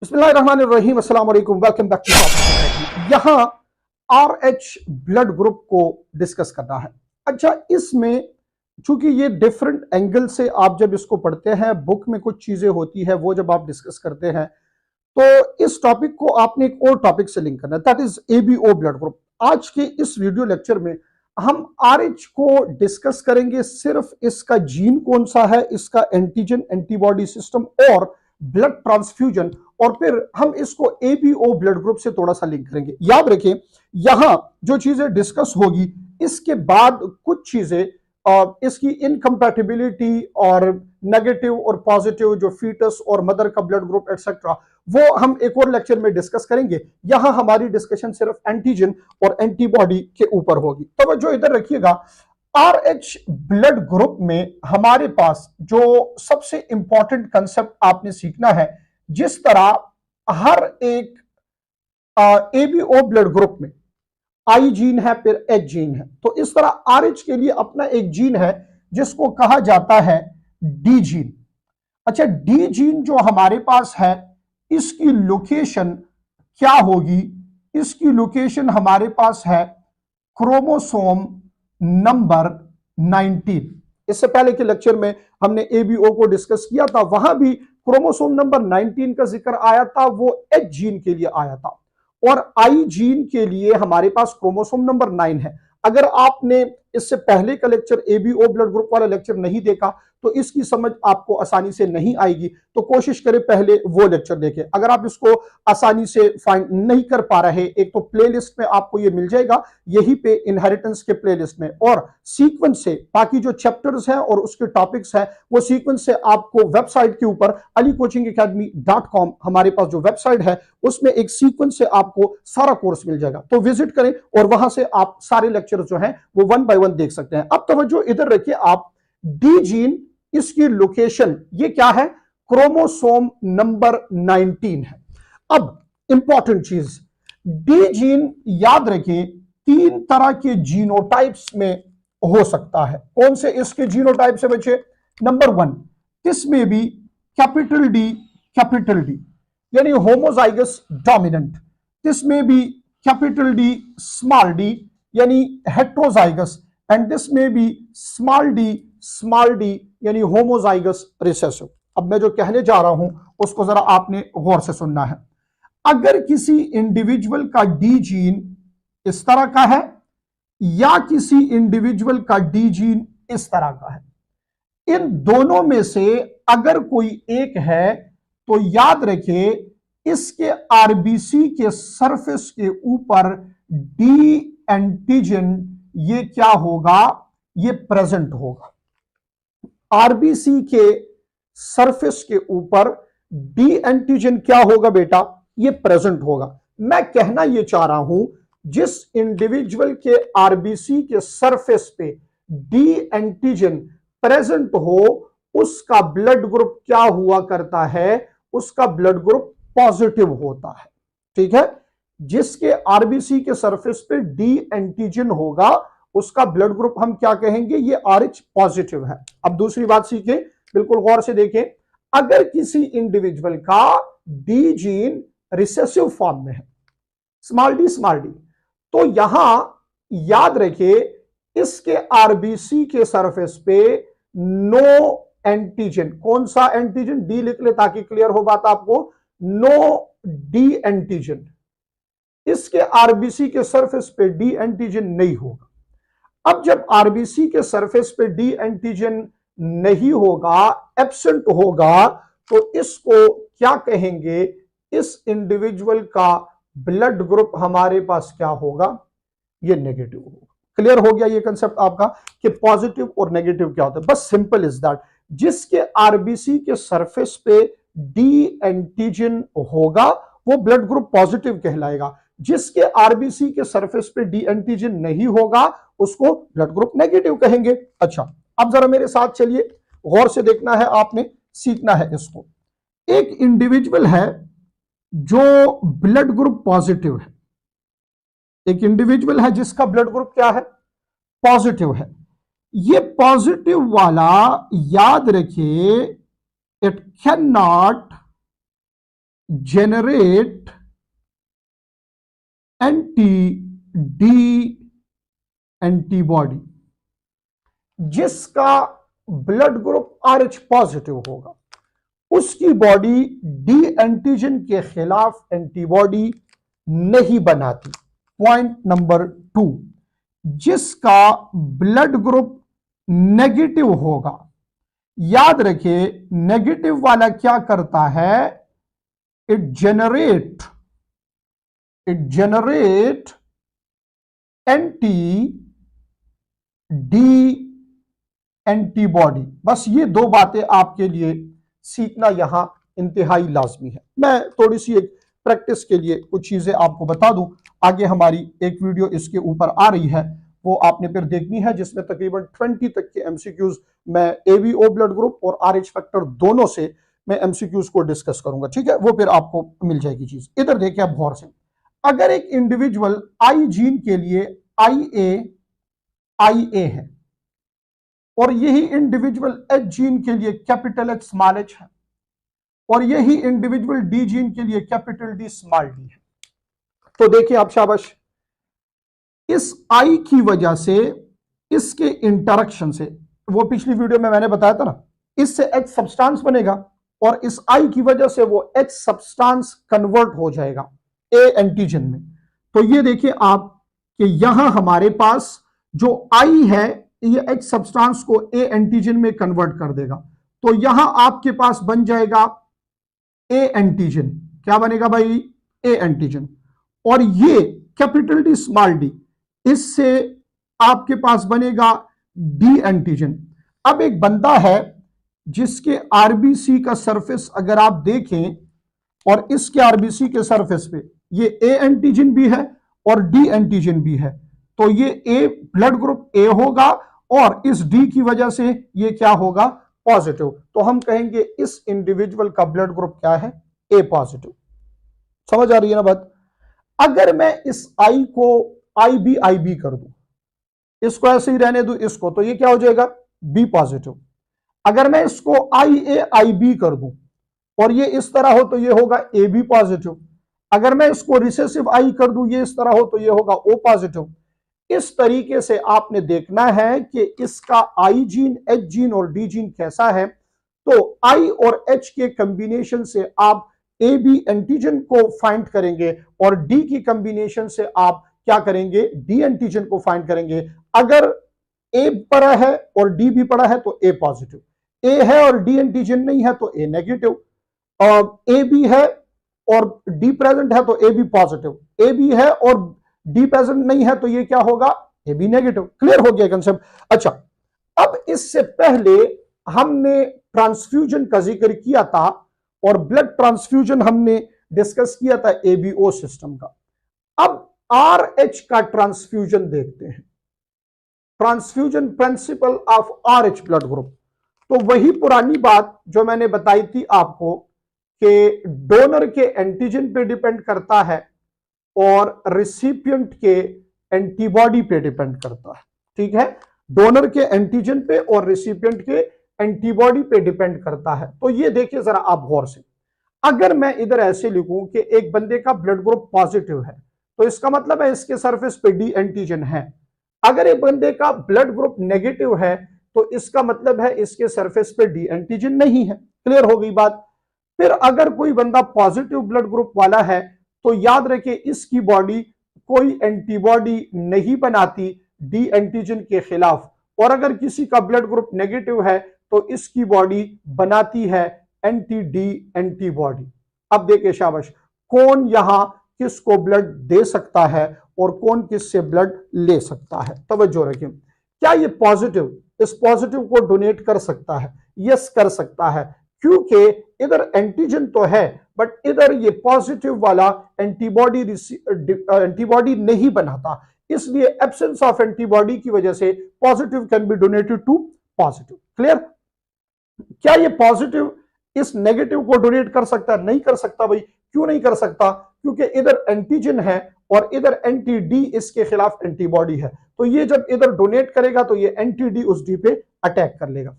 बिस्मिल्लाहिर्रहमानिर्रहीम, अस्सलाम वालेकुम, वेलकम बैक टू यहाँ RH ब्लड ग्रुप को डिस्कस करना है। अच्छा, इसमें चूंकि ये डिफरेंट एंगल से आप जब इसको पढ़ते हैं, बुक में कुछ चीजें होती है वो जब आप डिस्कस करते हैं तो इस टॉपिक को आपने एक और टॉपिक से लिंक करना है, that is ABO blood group. आज के इस वीडियो लेक्चर में हम RH को डिस्कस करेंगे, सिर्फ इसका जीन कौन सा है, इसका एंटीजन एंटीबॉडी सिस्टम और ब्लड ट्रांसफ्यूजन, और फिर हम इसको ABO ब्लड ग्रुप से थोड़ा सा लिंक करेंगे। याद रखें, यहां जो चीजें डिस्कस होगी इसके बाद कुछ चीजें इसकी इनकम्पैटिबिलिटी और नेगेटिव और पॉजिटिव जो फीटस और मदर का ब्लड ग्रुप एटसेट्रा, वो हम एक और लेक्चर में डिस्कस करेंगे। यहां हमारी डिस्कशन सिर्फ एंटीजन और एंटीबॉडी के ऊपर होगी। तो जो इधर रखिएगा, RH ब्लड ग्रुप में हमारे पास जो सबसे इंपॉर्टेंट कंसेप्ट आपने सीखना है, जिस तरह हर एक ABO ब्लड ग्रुप में I जीन है फिर H जीन है, तो इस तरह RH के लिए अपना एक जीन है जिसको कहा जाता है D जीन। अच्छा, D जीन जो हमारे पास है, इसकी लोकेशन क्या होगी? इसकी लोकेशन हमारे पास है क्रोमोसोम नंबर 19। इससे पहले के लेक्चर में हमने ABO को डिस्कस किया था, वहां भी क्रोमोसोम नंबर 19 का जिक्र आया था, वो H जीन के लिए आया था। और I जीन के लिए हमारे पास क्रोमोसोम नंबर 9 है। अगर आपने इससे पहले का लेक्चर ABO ब्लड ग्रुप वाला लेक्चर नहीं देखा तो इसकी समझ आपको आसानी से नहीं आएगी, तो कोशिश करें पहले वो लेक्चर देखें। अगर आप इसको आसानी से फाइंड नहीं कर पा रहे, एक तो प्लेलिस्ट में आपको ये मिल जाएगा, यहीं पे इनहेरिटेंस के प्लेलिस्ट में, और सीक्वेंस से बाकी जो चैप्टर्स हैं और उसके टॉपिक्स हैं वो सीक्वेंस से आपको वेबसाइट के ऊपर alicoachingacademy.com हमारे पास जो वेबसाइट है उसमें एक सीक्वेंस से आपको सारा कोर्स मिल जाएगा। तो विजिट करें और वहां से आप सारे लेक्चर जो हैं वो 1 बाय 1 देख सकते हैं। अब तवज्जो इधर रखिए आप, D जीन, इसकी लोकेशन ये क्या है? क्रोमोसोम नंबर 19 है। अब इंपॉर्टेंट चीज, D जीन याद रखें 3 तरह के जीनोटाइप्स में हो सकता है। कौन से इसके जीनोटाइप से बच्चे? नंबर 1, इसमें भी कैपिटल D यानी होमोजाइगस डोमिनेंट, इसमें भी कैपिटल D स्मॉल d यानी हेट्रोजाइगस, एंड दिस में भी स्मॉल d यानी होमोजाइगस रिसेसिव। अब मैं जो कहने जा रहा हूं उसको जरा आपने गौर से सुनना है। अगर किसी इंडिविजुअल का D जीन इस तरह का है या किसी इंडिविजुअल का D जीन इस तरह का है, इन दोनों में से अगर कोई एक है तो याद रखिए इसके RBC के सरफेस के ऊपर D एंटीजन ये क्या होगा? ये प्रेजेंट होगा। RBC के सरफेस के ऊपर D एंटीजन क्या होगा बेटा? ये प्रेजेंट होगा। मैं कहना ये चाह रहा हूं, जिस इंडिविजुअल के RBC के सरफेस पे D एंटीजन प्रेजेंट हो उसका ब्लड ग्रुप क्या हुआ करता है? उसका ब्लड ग्रुप पॉजिटिव होता है। ठीक है, जिसके RBC के सरफेस पे D एंटीजन होगा उसका ब्लड ग्रुप हम क्या कहेंगे? ये RH पॉजिटिव है। अब दूसरी बात सीखें, बिल्कुल गौर से देखें, अगर किसी इंडिविजुअल का D जीन रिसेसिव फॉर्म में है, स्मॉल d, तो यहां याद रखिए इसके RBC के सरफेस पे नो एंटीजन। कौन सा एंटीजन? D लिख ले ताकि क्लियर हो बात आपको। नो D एंटीजन, इसके RBC के सरफेस पे D एंटीजन नहीं होगा। अब जब RBC के सरफेस पे D एंटीजन नहीं होगा, एब्सेंट होगा, तो इसको क्या कहेंगे? इस इंडिविजुअल का ब्लड ग्रुप हमारे पास क्या होगा? ये नेगेटिव होगा। क्लियर हो गया ये कंसेप्ट आपका कि पॉजिटिव और नेगेटिव क्या होता है? बस सिंपल इज दैट। जिसके RBC के सरफेस पे D एंटीजन होगा वो ब्लड ग्रुप पॉजिटिव कहलाएगा। जिसके RBC के सरफेस पे D एंटीजन नहीं होगा उसको ब्लड ग्रुप नेगेटिव कहेंगे। अच्छा, अब जरा मेरे साथ चलिए, गौर से देखना है, आपने सीखना है इसको। एक इंडिविजुअल है जो ब्लड ग्रुप पॉजिटिव है, एक इंडिविजुअल है जिसका ब्लड ग्रुप क्या है? पॉजिटिव है। ये पॉजिटिव वाला याद रखिए, it can not generate anti-D antibody, जिसका ब्लड ग्रुप RH पॉजिटिव होगा, उसकी बॉडी डी एंटीजन के खिलाफ एंटीबॉडी नहीं बनाती। पॉइंट नंबर 2, जिसका ब्लड ग्रुप नेगेटिव होगा, याद रखिए नेगेटिव वाला क्या करता है, it generate anti D antibody. बस ये दो बातें आपके लिए सीखना यहां इंतहाई लाजमी है। मैं थोड़ी सी एक प्रैक्टिस के लिए कुछ चीजें आपको बता दूं, आगे हमारी एक वीडियो इसके ऊपर आ रही है, वो आपने फिर देखनी है, जिसमें तकरीबन 20 तक के एमसीक्यूज मैं एवीओ ब्लड ग्रुप और RH फैक्टर दोनों से मैं एमसीक्यूज को डिस्कस करूंगा, ठीक है, वो फिर आपको मिल जाएगी चीज। इधर देखिए आप गौर से, अगर एक इंडिविजुअल आई जीन के लिए IA है और यही इंडिविजुअल H जीन के लिए कैपिटल H स्मॉल h है और यही इंडिविजुअल D जीन के लिए कैपिटल D स्मॉल d है, तो देखिए आप शाबाश, इस I की वजह से, इसके इंटरेक्शन से, वो पिछली वीडियो में मैंने बताया था ना, इससे H सब्सटेंस बनेगा और इस I की वजह से वो H सब्सटेंस कन्वर्ट हो जाएगा A एंटीजन में। तो ये देखिए आप कि यहां हमारे पास जो I है ये H सब्सटेंस को A एंटीजन में कन्वर्ट कर देगा, तो यहां आपके पास बन जाएगा A एंटीजन। क्या बनेगा भाई? A antigen. और ये कैपिटल D स्मॉल d, इससे आपके पास बनेगा D एंटीजन। अब एक बंदा है जिसके आरबीसी का सरफेस अगर आप देखें और इसके आरबीसी के सरफेस पे ये A एंटीजन भी है और D एंटीजन भी है, तो ये A ब्लड ग्रुप A होगा और इस D की वजह से ये क्या होगा? पॉजिटिव। तो हम कहेंगे इस इंडिविजुअल का ब्लड ग्रुप क्या है? A positive. समझ आ रही है ना बात? अगर मैं इस I को IB कर दूं, इसको ऐसे ही रहने दूं इसको, तो ये क्या हो जाएगा? B positive. अगर मैं इसको IB कर दूं और ये इस तरह हो तो ये होगा AB पॉजिटिव। अगर मैं इसको रिसेसिव I कर दूं, ये इस तरह हो तो ये होगा O पॉजिटिव। इस तरीके से आपने देखना है कि इसका I जीन, H जीन और D जीन कैसा है। तो I और H के कॉम्बिनेशन से आप AB एंटीजन को फाइंड करेंगे और D की कॉम्बिनेशन से आप क्या करेंगे? D एंटीजन को फाइंड करेंगे। अगर A पड़ा है और D भी पड़ा है तो A पॉजिटिव, A है और D एंटीजन नहीं है तो A नेगेटिव, और A भी है और D प्रेजेंट है तो A भी पॉजिटिव, A भी है और D प्रेजेंट नहीं है तो ये क्या होगा? A भी नेगेटिव। क्लियर हो गया कंसेप्ट? अच्छा, अब इससे पहले हमने ट्रांसफ्यूजन का जिक्र किया था और ब्लड ट्रांसफ्यूजन हमने डिस्कस किया था ABO सिस्टम का। अब RH का ट्रांसफ्यूजन देखते हैं, transfusion principle of RH blood group. तो वही पुरानी बात जो मैंने बताई थी आपको कि डोनर के एंटीजन पे डिपेंड करता है और रिसिपिएंट के एंटीबॉडी पे डिपेंड करता है, ठीक है? डोनर के एंटीजन पे और रिसिपिएंट के एंटीबॉडी पे डिपेंड करता है। तो ये देखिए जरा आप गौर से, अगर मैं इधर ऐसे लिखूं कि एक बंदे का ब्लड ग्रुप पॉजिटिव है तो इसका मतलब है इसके सरफेस पे D एंटीजन है। अगर एक बंदे का ब्लड ग्रुप नेगेटिव है तो इसका मतलब है इसके सरफेस पे D एंटीजन नहीं है। क्लियर हो गई बात? फिर अगर कोई बंदा पॉजिटिव ब्लड ग्रुप वाला है तो याद रखिए इसकी बॉडी कोई एंटीबॉडी नहीं बनाती D एंटीजन के खिलाफ, और अगर किसी का ब्लड ग्रुप नेगेटिव है तो इसकी बॉडी बनाती है एंटी D एंटीबॉडी। अब देखिए शाबाश, कौन यहां किसको ब्लड दे सकता है और कौन किससे ब्लड ले सकता है। तवज्जो रखिए, क्या ये पॉजिटिव इस पॉजिटिव को डोनेट कर सकता है? यस कर सकता है, क्योंकि इधर एंटीजन तो है बट इधर ये पॉजिटिव वाला एंटीबॉडी नहीं बनाता, इसलिए एब्सेंस ऑफ एंटीबॉडी की वजह से positive can be donated to positive. Clear? क्या ये पॉजिटिव इस नेगेटिव को डोनेट कर सकता है? नहीं कर सकता भाई। क्यों नहीं कर सकता? क्योंकि इधर एंटीजन है और इधर एंटी डी इसके खिलाफ एंटीबॉडी है, तो ये जब इधर डोनेट करेगा तो ये एंटी डी उस डी पे अटैक कर लेगा।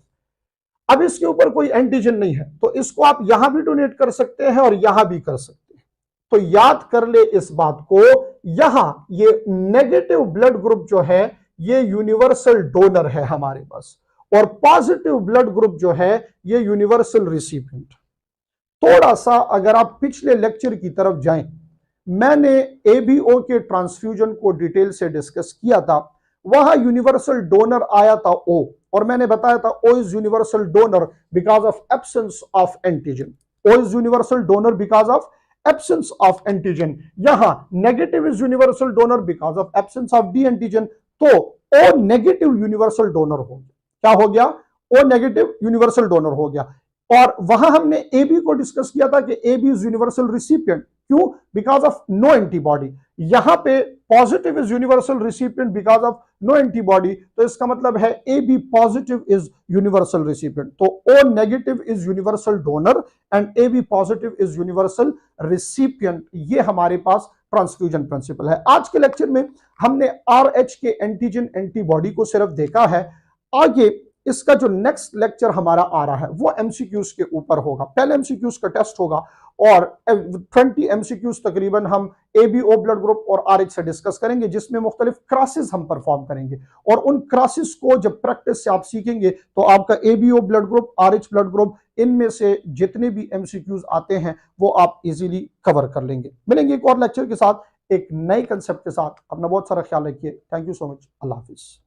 अब इसके ऊपर कोई एंटीजन नहीं है, तो इसको आप यहां भी डोनेट कर सकते हैं और यहां भी कर सकते हैं। तो याद कर ले इस बात को, यहां ये नेगेटिव ब्लड ग्रुप जो है ये यूनिवर्सल डोनर है हमारे पास, और पॉजिटिव ब्लड ग्रुप जो है ये यूनिवर्सल रिसिपिएंट। थोड़ा सा अगर आप पिछले लेक्चर की तरफ जाएं, मैंने एबीओ के ट्रांसफ्यूजन को डिटेल से डिस्कस किया था। वहां यूनिवर्सल डोनर आया था ओ, और मैंने बताया था O is universal donor because of absence of antigen. O is universal donor because of absence of antigen. यहां negative is universal donor because of absence of D antigen. तो ओ नेगेटिव यूनिवर्सल डोनर हो गया। क्या हो गया? O negative universal donor हो गया। और वहां हमने ए बी को डिस्कस किया था कि A B is universal recipient. क्यों? Because of no antibody. यहां पे positive is universal recipient because of no antibody, तो इसका मतलब है A B positive is universal recipient. तो O negative is universal donor and A B positive is universal recipient. ये हमारे पास ट्रांसफ्यूजन प्रिंसिपल है। आज के लेक्चर में हमने आर एच के एंटीजन एंटीबॉडी को सिर्फ देखा है। आगे इसका जो नेक्स्ट लेक्चर हमारा आ रहा है वो एमसीक्यूज के ऊपर होगा। पहले एमसीक्यूज का टेस्ट होगा और 20 एमसीक्यूज तकरीबन हम एबीओ ब्लड ग्रुप और आरएच से डिस्कस करेंगे, जिसमें मुख्तलिफ क्रॉसेस हम परफॉर्म करेंगे। और उन क्रॉसेस को जब प्रैक्टिस से आप सीखेंगे तो आपका ABO blood group, RH blood group, इनमें से जितने भी एमसीक्यूज आते हैं वो आप इजीली कवर कर लेंगे। मिलेंगे एक और लेक्चर के साथ, एक नए कंसेप्ट के साथ। अपना बहुत सारा ख्याल रखिए। Thank you so much. Allah Hafiz.